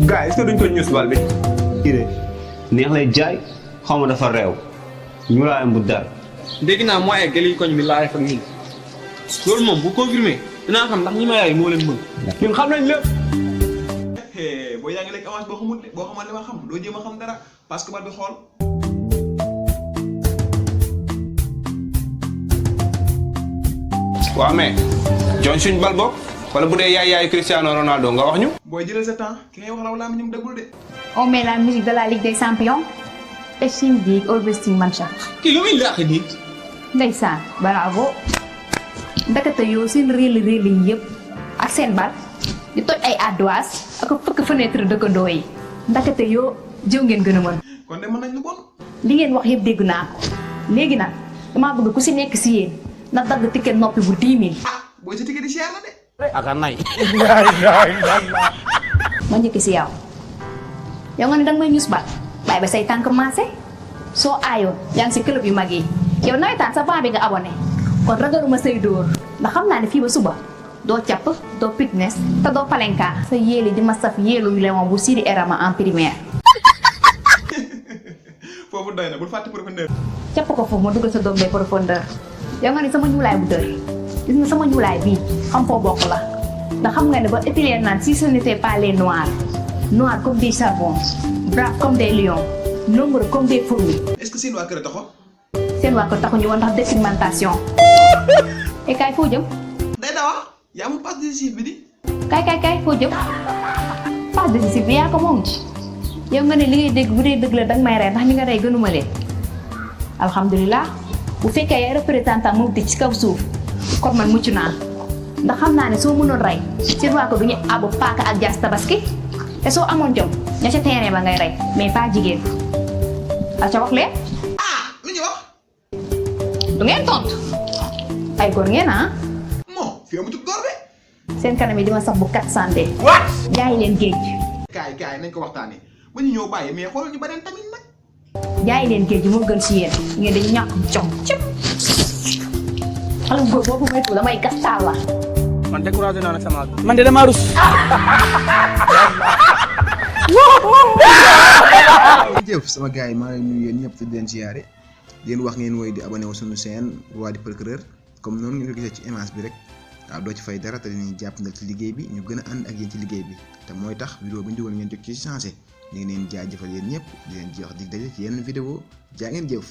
gars est-ce que duñ ko ñuus bal bi iré neex lay jaay xawma dafa reew ñu laayam bu dar dégg naa mooy gëli koñ bi laay fa nii loolu moom bu confirmé dinaa xam ndax ñi ma yaay moo leen mën ñun xam nañ lépp boo yaa ngi lekk avance boo xamul boo xamal li ma xam doo jéem a xam dara parce que bal bi xool waaw mais joon suñ bal bokk wala bu dee yaay Cristiano Ronaldo nga wax ñu booy jëlal sa temps ki ngay wax la mi ñum dëggul de On met la musique de la Ligue des Champions. Peching Dig, Oversting Mannschaft. kii lu muy laax nii Ndeysaan, bravo. Ndakate yoo seen réel yi yëpp ak seen bal di toj ay ardoise ak fëkk fenêtre dëkkandoo yi ndakate yoo jëw ngeen gën a mën. kon de mën nañ lu bon li ngeen wax yëpp dégg naa ko léegi nag damaa bëgg ku si nekk si yéen na dagg ticket noppi bu 10 000. booy sa ticket di cher la de akan nay ma njëkk si yow yow nga ne danga may ñus bal bàyyi ba say tànk maase soo aayoon yaa ngi si club yu mag yi yow nawetaan sa ban bi nga abonné kon ragaluma say dóor ndax xam naa ne fii ba suba doo capp doo fitness te doo palenka sa yéeli di ma saf yéelu lemon bu Sidi Erama en primaire foofu doy na bul fàtte profondeur capp ko foofu ma duggal sa doom bay profondeur yow nga ne sama ñuulaay bu dër gis nga sama ñuulaay bii xam foo bokk la ndax xam nga ne ba étudier naan si ce n'était pas les noirs noirs comme des charbons braves comme des lions nombreux comme des fourmis est-ce que seen waa kër a taxoon seen waa ko taxuñu woon ndax dépigmentation et kaay foo jëm day dawa yaa mu passe décisif bi di kaay foo jëm passe décisif bi yaa ko moom ci yow nga ne li ngay dégg bu dee dëgg la danga may rey ndax ñi nga rey gënuma leen alhamdulilah bu fekkee yaay représentant moom ci kaw suuf kon man mucc naa ndax xam naa ne soo mënoon rey seen waa ko du ñu àbb paaka ak jaas tabaski te soo amoon jom ña ca terrain ba ngay rey mais pas jigéen a ca wax leen lu ñu wax du ngeen tontu ay góor ngeen ah moo fi amu ci góor de seen kanam yi dima sax bu 400 jaay leen géej kaay nañ ko waxtaanee ba ñu ñëw bàyyi mais xoolal ñu beneen tamit nag jaay leen géej gi moo gën si yéen ngeen dañu ñàkk jom cëp xale bu góor boobu moytu damay gas taal la man découragé naa nag sama man de dama rus jëf sama gars yi maa ngi nuyu yéen ñëpp te di leen siyaare di leen wax ngeen woy di abonné wu suñu chaîne Roi du Procureur comme noonu ngeen ko gisee ci image bi rek waaw doo ci fay dara te dinañ jàppandal ci liggéey bi ñu gën a ànd ak yéen ci liggéey bi te mooy tax vidéo bi ñu dugal ngeen jot ci changé ñu ngi leen jaajëfal yéen ñëpp di leen jox dig daje ci yenn vidéo jaa ngeen jëf